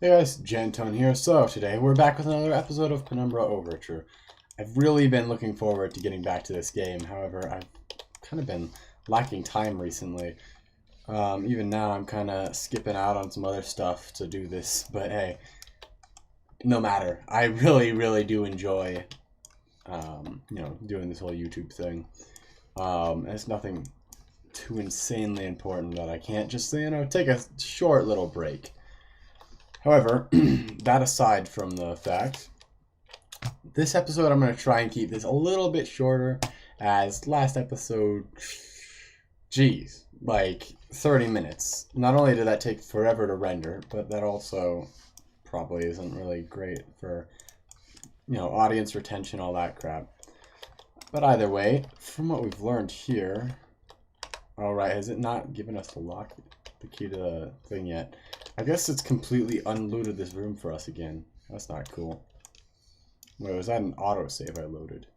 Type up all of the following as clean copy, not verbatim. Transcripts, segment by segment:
Hey guys, Jantone here. So today we're back with another episode of Penumbra Overture. I've really been looking forward to getting back to this game. However, I've kind of been lacking time recently. Even now I'm kind of skipping out on some other stuff to do this. But hey, no matter. I really do enjoy, doing this whole YouTube thing. It's nothing too insanely important that I can't just, take a short little break. However, that aside from the fact, this episode I'm going to try and keep this a little bit shorter, as last episode, geez, like 30 minutes. Not only did that take forever to render, but that also probably isn't really great for, audience retention, all that crap. But either way, from what we've learned here, alright, has it not given us the key to the thing yet? I guess it's completely unlooted this room for us again. That's not cool. Wait, was that an autosave I loaded?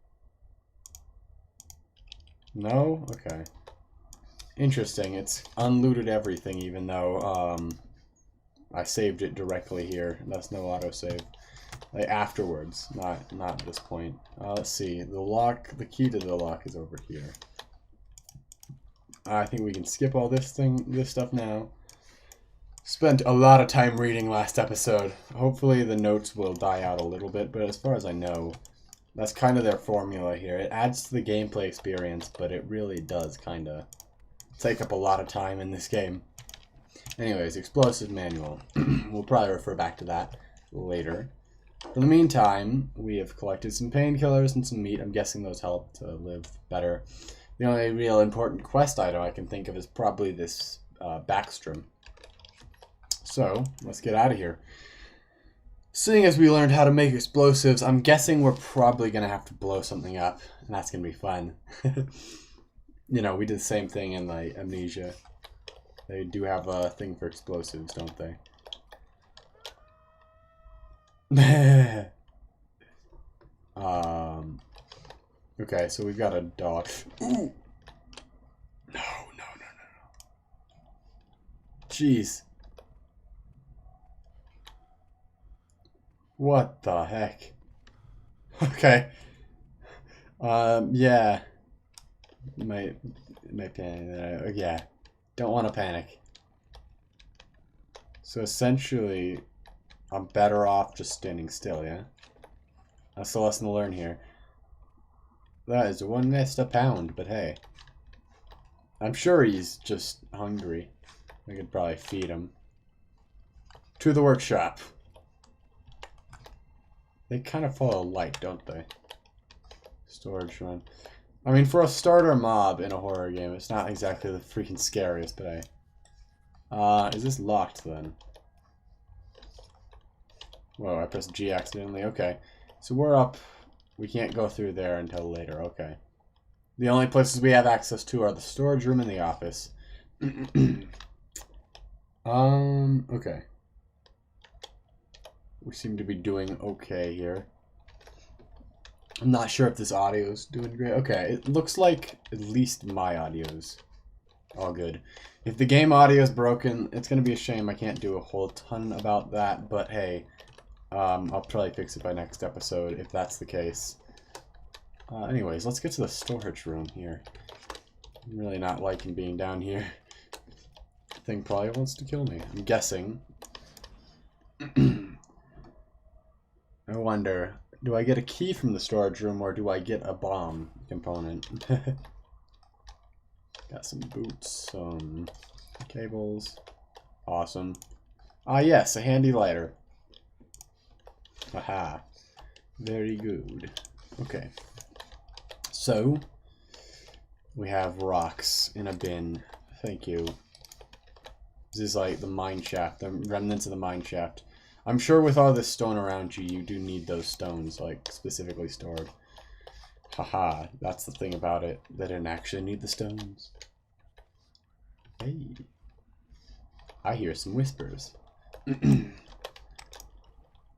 No? Okay. Interesting. It's unlooted everything even though I saved it directly here. That's no autosave. Like afterwards, not at this point. Let's see. The key to the lock is over here. I think we can skip all this stuff now. Spent a lot of time reading last episode. Hopefully the notes will die out a little bit, but as far as I know, that's kind of their formula here. It adds to the gameplay experience, but it really does kind of take up a lot of time in this game. Anyways, explosive manual. We'll probably refer back to that later. For the meantime, we have collected some painkillers and some meat. I'm guessing those help to live better. The only real important quest item I can think of is probably this backstrom. So, let's get out of here. Seeing as we learned how to make explosives, I'm guessing we're probably going to have to blow something up, and that's going to be fun. We did the same thing in, like, Amnesia. They do have a thing for explosives, don't they? Okay, so we've got a dog. Ooh! No. Jeez. What the heck? Okay. Yeah. Might panic. Yeah. Don't want to panic. So essentially, I'm better off just standing still, yeah? That's the lesson to learn here. That is one missed a pound, but hey. I'm sure he's just hungry. We could probably feed him. To the workshop. They kind of follow light, don't they? Storage run. I mean, for a starter mob in a horror game, it's not exactly the freaking scariest, but hey. Is this locked then? Whoa, I pressed G accidentally. Okay. So we're up. We can't go through there until later. Okay. The only places we have access to are the storage room and the office. Okay. We seem to be doing okay here. I'm not sure if this audio is doing great. Okay, it looks like at least my audio's all good. If the game audio is broken, it's going to be a shame. I can't do a whole ton about that, but hey, I'll probably fix it by next episode if that's the case. Anyways, let's get to the storage room here. I'm really not liking being down here. Thing probably wants to kill me, I'm guessing. I wonder, do I get a key from the storage room or do I get a bomb component? Got some boots, some cables. Awesome. Ah yes, a handy lighter. Aha. Very good. Okay. So, we have rocks in a bin. Thank you. This is like the mine shaft, the remnants of the mine shaft. I'm sure with all this stone around you, you do need those stones, like, specifically stored. Haha, that's the thing about it. They didn't actually need the stones. Hey. I hear some whispers.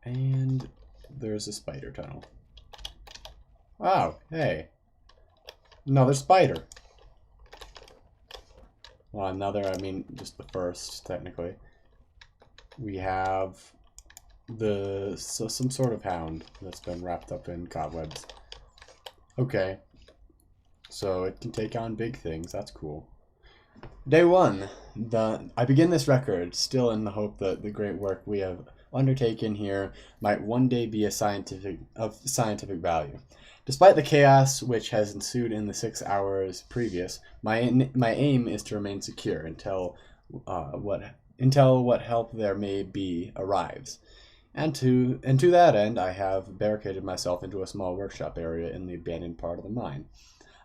And there's a spider tunnel. Wow, hey. Another spider. Well, another, I mean, just the first, technically. We have some sort of hound that's been wrapped up in cobwebs. Okay, so it can take on big things. That's cool. Day 1. I begin this record still in the hope that the great work we have undertaken here might one day be of scientific value. Despite the chaos which has ensued in the 6 hours previous, my aim is to remain secure until what help there may be arrives. And to that end, I have barricaded myself into a small workshop area in the abandoned part of the mine.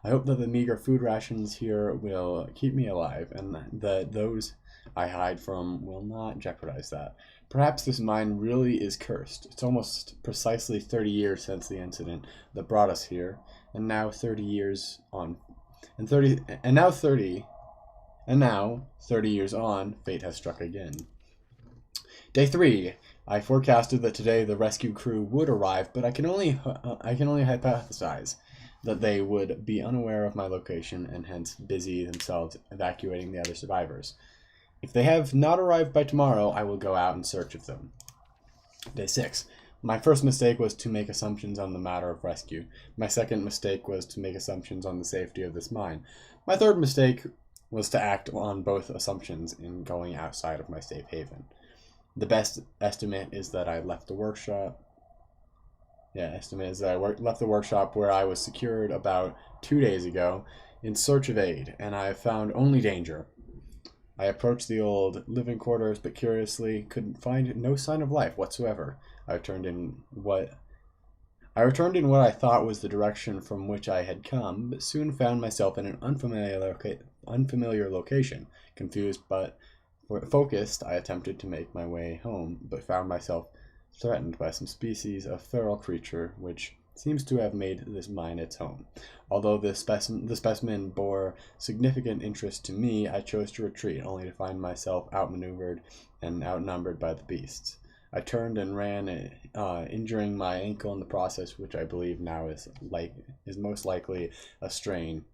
I hope that the meager food rations here will keep me alive, and that those I hide from will not jeopardize that. Perhaps this mine really is cursed. It's almost precisely 30 years since the incident that brought us here, and now 30 years on, and now 30 years on, fate has struck again. Day 3. I forecasted that today the rescue crew would arrive, but I can only hypothesize that they would be unaware of my location and hence busy themselves evacuating the other survivors. If they have not arrived by tomorrow, I will go out in search of them. Day 6. My first mistake was to make assumptions on the matter of rescue. My second mistake was to make assumptions on the safety of this mine. My third mistake was to act on both assumptions in going outside of my safe haven. The best estimate is that I left the workshop. Left the workshop where I was secured about 2 days ago in search of aid, and I have found only danger. I approached the old living quarters, but curiously could find no sign of life whatsoever. I returned in what I thought was the direction from which I had come, but soon found myself in an unfamiliar location. Confused but focused, I attempted to make my way home, but found myself threatened by some species of feral creature which seems to have made this mine its home. Although the specimen bore significant interest to me, I chose to retreat, only to find myself outmaneuvered and outnumbered by the beasts. I turned and ran, injuring my ankle in the process, which I believe now is most likely a sprain,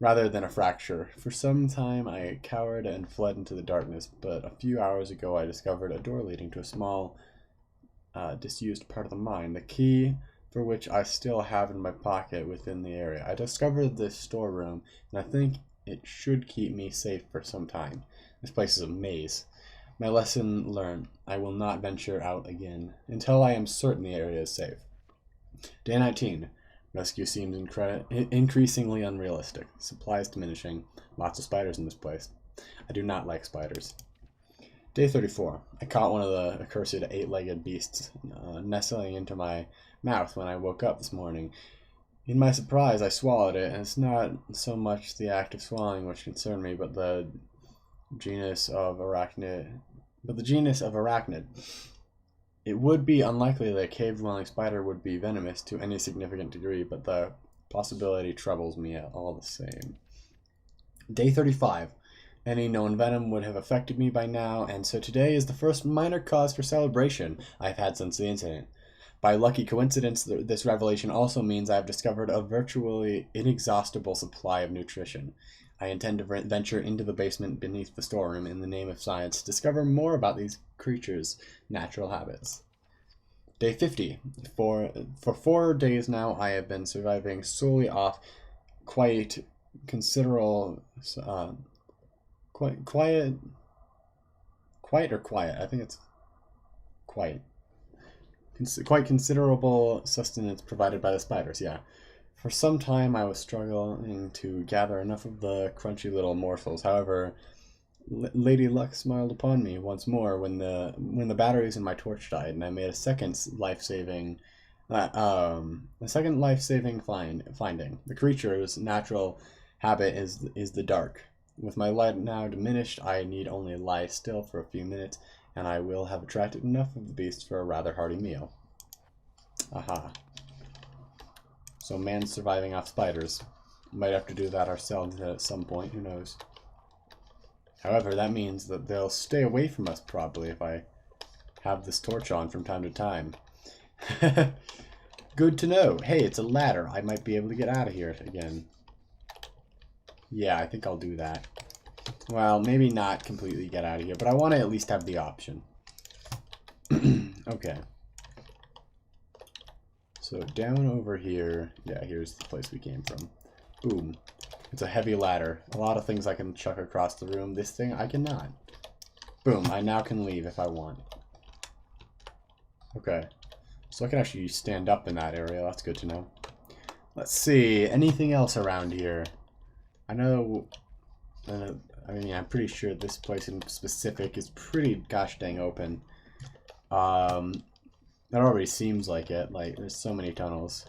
rather than a fracture. For some time I cowered and fled into the darkness, but a few hours ago I discovered a door leading to a small, disused part of the mine, the key for which I still have in my pocket within the area. I discovered this storeroom, and I think it should keep me safe for some time. This place is a maze. My lesson learned. I will not venture out again until I am certain the area is safe. Day 19. Rescue seems increasingly unrealistic. Supplies diminishing. Lots of spiders in this place. I do not like spiders. Day 34. I caught one of the accursed 8-legged beasts nestling into my mouth when I woke up this morning. In my surprise, I swallowed it, and it's not so much the act of swallowing which concerned me, but the genus of arachnid. It would be unlikely that a cave-dwelling spider would be venomous to any significant degree, but the possibility troubles me all the same. Day 35. Any known venom would have affected me by now, and so today is the first minor cause for celebration I've had since the incident. By lucky coincidence, this revelation also means I have discovered a virtually inexhaustible supply of nutrition. I intend to venture into the basement beneath the storeroom in the name of science to discover more about these creatures' natural habits. Day 50. For 4 days now, I have been surviving solely off quite considerable... quiet. I think it's quite considerable sustenance provided by the spiders, yeah. For some time I was struggling to gather enough of the crunchy little morsels. However, Lady Luck smiled upon me once more when the batteries in my torch died, and I made a second life-saving finding. The creature's natural habit is the dark. With my light now diminished, I need only lie still for a few minutes, and I will have attracted enough of the beasts for a rather hearty meal. Aha. So man's surviving off spiders. Might have to do that ourselves at some point, who knows. However, that means that they'll stay away from us probably if I have this torch on from time to time. Good to know. Hey, it's a ladder. I might be able to get out of here again. Yeah, I think I'll do that. Well, maybe not completely get out of here, but I want to at least have the option. Okay. So down over here, yeah, here's the place we came from. Boom. It's a heavy ladder. A lot of things I can chuck across the room. This thing I cannot. Boom, I now can leave if I want. Okay. So I can actually stand up in that area. That's good to know. Let's see. Anything else around here? I know... I mean, I'm pretty sure this place in specific is pretty gosh dang open. That already seems like it. Like, there's so many tunnels.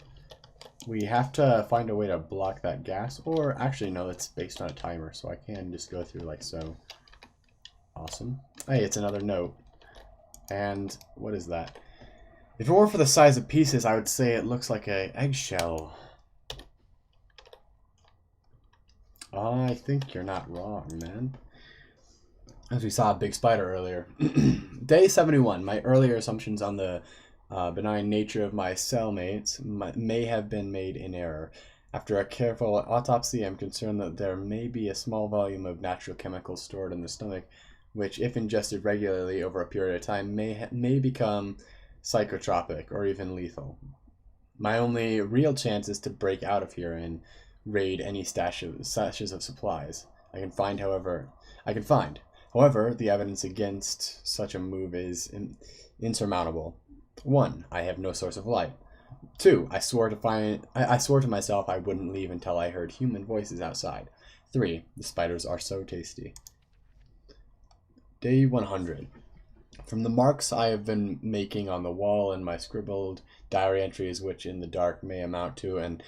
We have to find a way to block that gas. Or, actually, no, it's based on a timer. So I can just go through like so. Awesome. Hey, it's another note. And, what is that? If it weren't for the size of pieces, I would say it looks like an eggshell. I think you're not wrong, man. As we saw a big spider earlier. Day 71. My earlier assumptions on the benign nature of my cellmates may have been made in error. After a careful autopsy, I'm concerned that there may be a small volume of natural chemicals stored in the stomach, which, if ingested regularly over a period of time, may become psychotropic or even lethal. My only real chance is to break out of here and raid any stashes of supplies I can find. However, the evidence against such a move is insurmountable. 1. I have no source of light. 2. I swore to myself I wouldn't leave until I heard human voices outside. 3. The spiders are so tasty. Day 100. From the marks I have been making on the wall and my scribbled diary entries, which in the dark may amount to an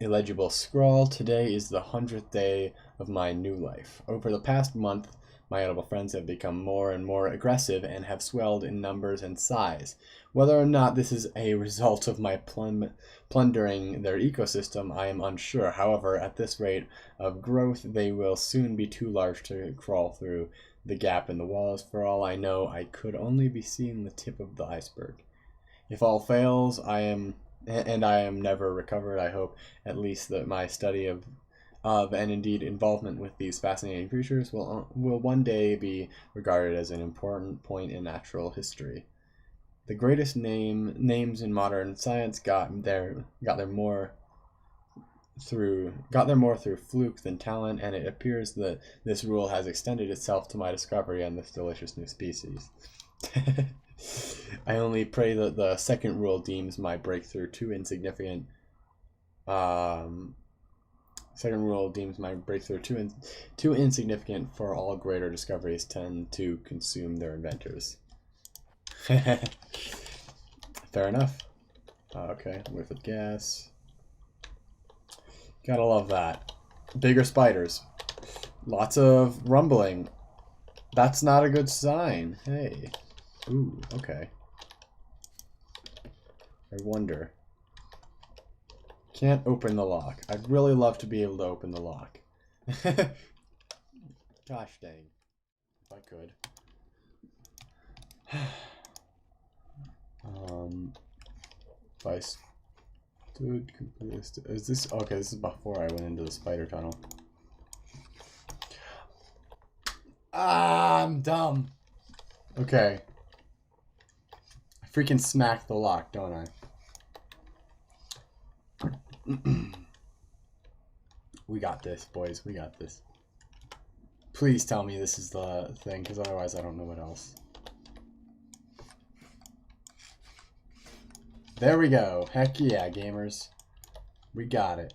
illegible scrawl, today is the 100th day of my new life. Over the past month, my edible friends have become more and more aggressive and have swelled in numbers and size. Whether or not this is a result of my plundering their ecosystem, I am unsure. However, at this rate of growth, they will soon be too large to crawl through the gap in the walls. For all I know, I could only be seeing the tip of the iceberg. If all fails, I am never recovered, I hope at least that my study of and indeed involvement with these fascinating creatures will one day be regarded as an important point in natural history. The greatest names in modern science got there more through fluke than talent, and it appears that this rule has extended itself to my discovery on this delicious new species. I only pray that the second rule deems my breakthrough too insignificant. Second rule deems my breakthrough too insignificant, for all greater discoveries tend to consume their inventors. Fair enough. Okay, whiff of gas. Gotta love that. Bigger spiders. Lots of rumbling. That's not a good sign. Hey. Ooh, okay. I wonder. Can't open the lock. I'd really love to be able to open the lock. Gosh dang. If I could. If I stood completely still. Is this okay? This is before I went into the spider tunnel. Ah, I'm dumb. Okay. I freaking smacked the lock, don't I? We got this, boys. We got this. Please tell me this is the thing, because otherwise I don't know what else. There we go. Heck yeah, gamers. We got it.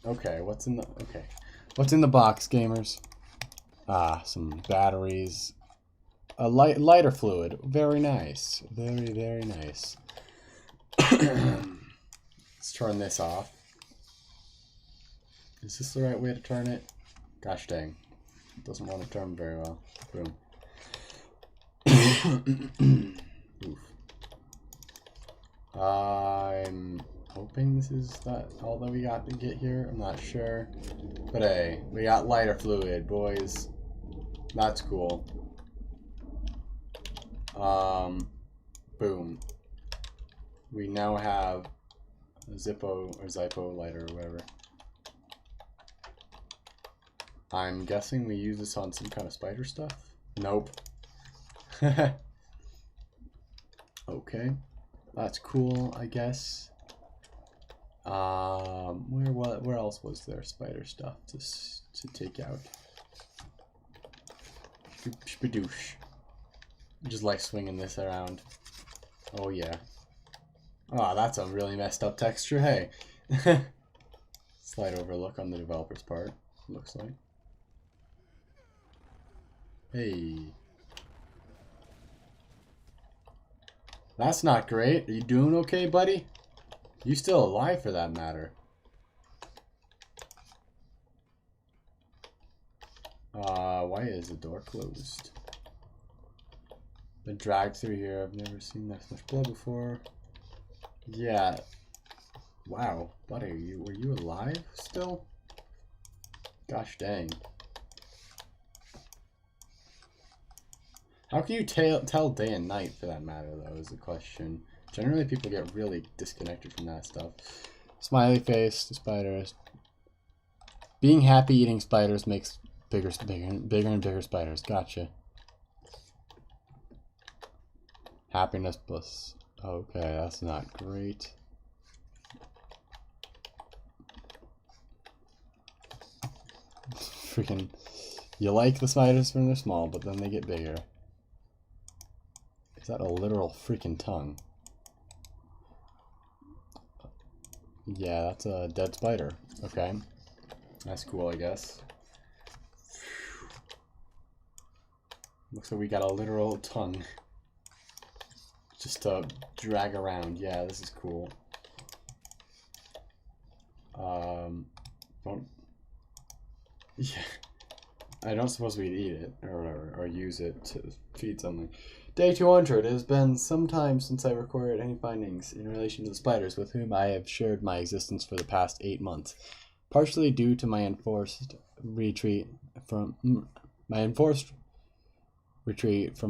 Okay, what's in the box, gamers? Ah, some batteries. A lighter fluid. Very nice. Very, very nice. Let's turn this off. Is this the right way to turn it? Gosh dang. It doesn't want to turn very well. Boom. Oof. I'm hoping this is all that we got to get here. I'm not sure. But hey, we got lighter fluid, boys. That's cool. Boom. We now have a Zippo lighter or whatever. I'm guessing we use this on some kind of spider stuff? Nope. Okay, that's cool, I guess. Where else was there spider stuff to take out? Spadoosh. Just like swinging this around. Oh yeah. Oh, that's a really messed up texture, hey. Slight overlook on the developer's part, looks like. Hey. That's not great. Are you doing okay, buddy? You still alive for that matter. Why is the door closed? Been dragged through here. I've never seen that much blood before. Yeah. Wow, buddy, were you alive still? Gosh dang. How can you tell day and night, for that matter, though, is the question. Generally, people get really disconnected from that stuff. Smiley face, the spiders. Being happy eating spiders makes bigger and bigger spiders. Gotcha. Happiness plus. Okay, that's not great. Freaking. You like the spiders when they're small, but then they get bigger. Is that a literal freaking tongue? Yeah, that's a dead spider. Okay. That's cool, I guess. Looks like we got a literal tongue. Just to drag around. Yeah, this is cool. Yeah. I don't suppose we'd eat it or use it to feed something. Day 200. It has been some time since I recorded any findings in relation to the spiders with whom I have shared my existence for the past 8 months, partially due to my enforced retreat from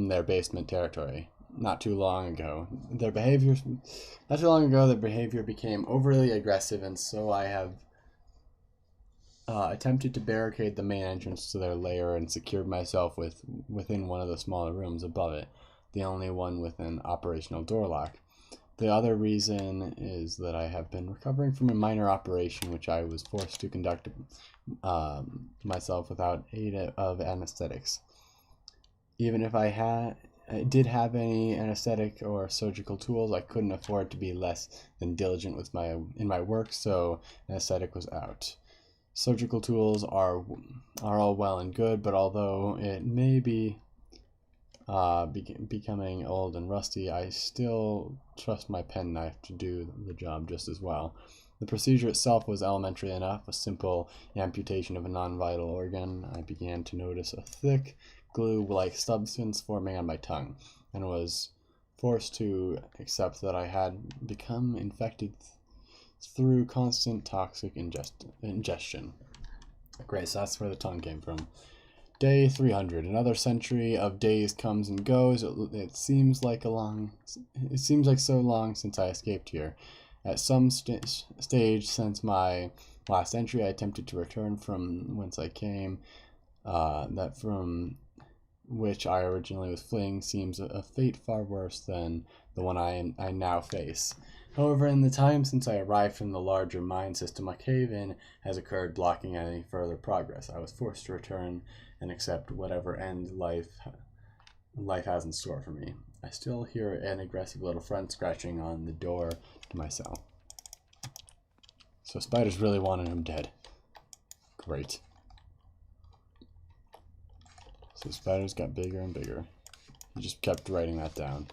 their basement territory. Not too long ago, their behavior became overly aggressive, and so I have attempted to barricade the main entrance to their lair and secured myself within one of the smaller rooms above it, the only one with an operational door lock. The other reason is that I have been recovering from a minor operation which I was forced to conduct myself without aid of anesthetics. Even if I did have any anesthetic or surgical tools, I couldn't afford to be less than diligent in my work, so anesthetic was out. Surgical tools are all well and good, but although it may be becoming old and rusty, I still trust my penknife to do the job just as well. The procedure itself was elementary enough, a simple amputation of a non-vital organ. I began to notice a thick, glue-like substance forming on my tongue, and was forced to accept that I had become infected through constant toxic ingestion. Great, so that's where the tongue came from. Day 300. Another century of days comes and goes. It seems like so long since I escaped here. At some stage since my last entry, I attempted to return from whence I came. That from which I originally was fleeing seems a fate far worse than the one I now face. However, in the time since I arrived from the larger mine system, a cave-in has occurred, blocking any further progress. I was forced to return and accept whatever end life has in store for me. I still hear an aggressive little friend scratching on the door to my cell. So spiders really wanted him dead. Great. So the spiders got bigger and bigger. He just kept writing that down.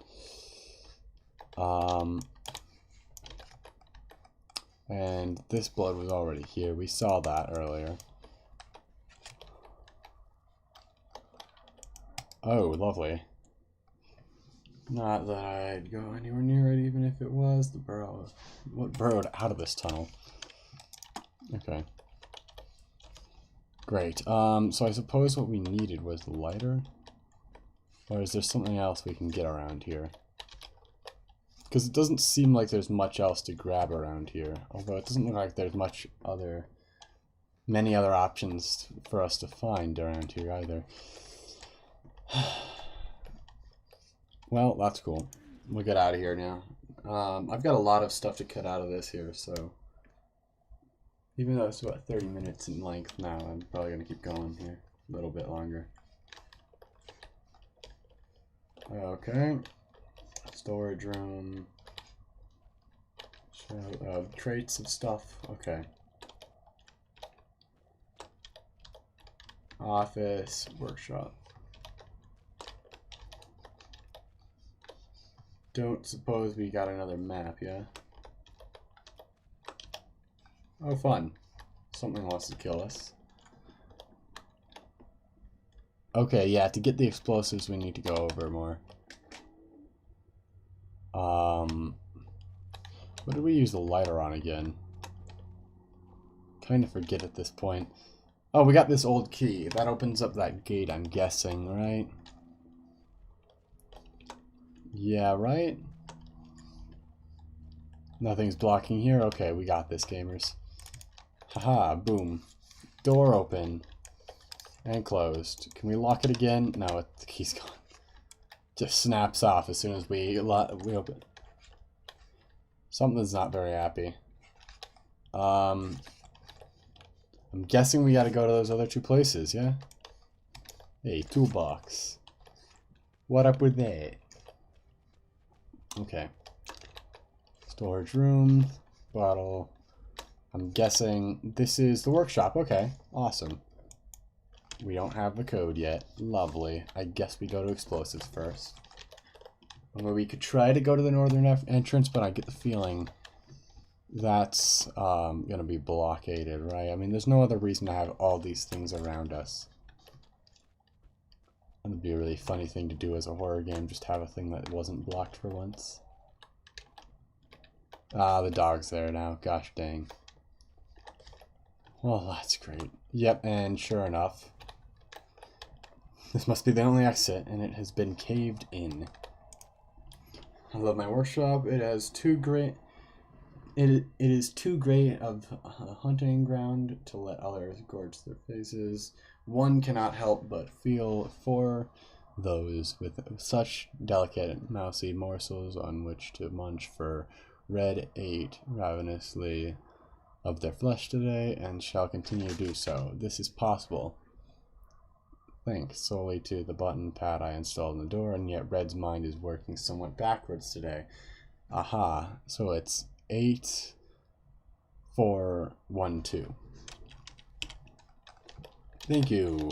And this blood was already here. We saw that earlier. Oh, lovely. Not that I'd go anywhere near it, even if it was the burrow. What burrowed out of this tunnel? Okay. Great. So I suppose what we needed was the lighter? Or is there something else we can get around here? Because it doesn't seem like there's much else to grab around here. Although it doesn't look like there's many other options for us to find around here either. Well, that's cool. we'll get out of here now. I've got a lot of stuff to cut out of this here, so even though it's about 30 minutes in length now, I'm probably going to keep going here a little bit longer. Okay. Storage room. Crates of stuff. Okay. Office, workshop. Don't suppose we got another map, yeah? Oh, fun. Something wants to kill us. Okay, yeah, to get the explosives we need to go over more. What did we use the lighter on again? Kind of forget at this point. Oh, we got this old key. That opens up that gate, I'm guessing, right? Yeah, right? Nothing's blocking here? Okay, we got this, gamers. Haha, boom. Door open. And closed. Can we lock it again? No, the key's gone. Just snaps off as soon as we open. Something's not very happy. I'm guessing we gotta go to those other two places, yeah? Hey, toolbox. What up with that? Okay. Storage room. Bottle. I'm guessing this is the workshop. Okay, awesome. We don't have the code yet. Lovely. I guess we go to explosives first. Where we could try to go to the northern entrance, but I get the feeling that's gonna be blockaded, right? I mean, there's no other reason to have all these things around us. That would be a really funny thing to do as a horror game, just have a thing that wasn't blocked for once. Ah, the dog's there now. Gosh dang. Well, that's great. Yep, and sure enough, this must be the only exit, and it has been caved in. I love my workshop. It has too great. It is too great of a hunting ground to let others gorge their faces. One cannot help but feel for those with such delicate, mousy morsels on which to munch, for Red ate ravenously of their flesh today, and shall continue to do so. This is possible, thanks solely to the button pad I installed in the door, and yet Red's mind is working somewhat backwards today. Aha, so it's 8412. Thank you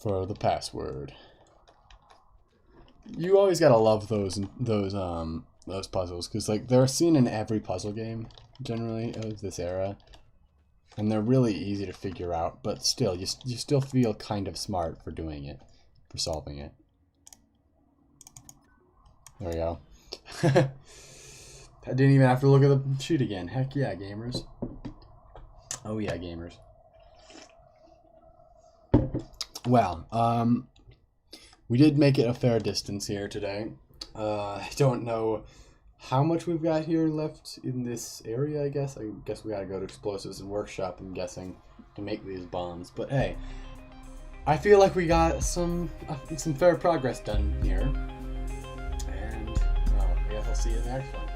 for the password. You always gotta love those puzzles, because like they're seen in every puzzle game generally of this era, and they're really easy to figure out, but still you still feel kind of smart for doing it, for solving it. There we go. I didn't even have to look at the sheet again. Heck yeah, gamers. Oh yeah, gamers. Well, we did make it a fair distance here today. I don't know how much we've got here left in this area, I guess. I guess we gotta go to explosives and workshop, I'm guessing, to make these bombs. But hey, I feel like we got some fair progress done here. And I guess I'll see you in the next one.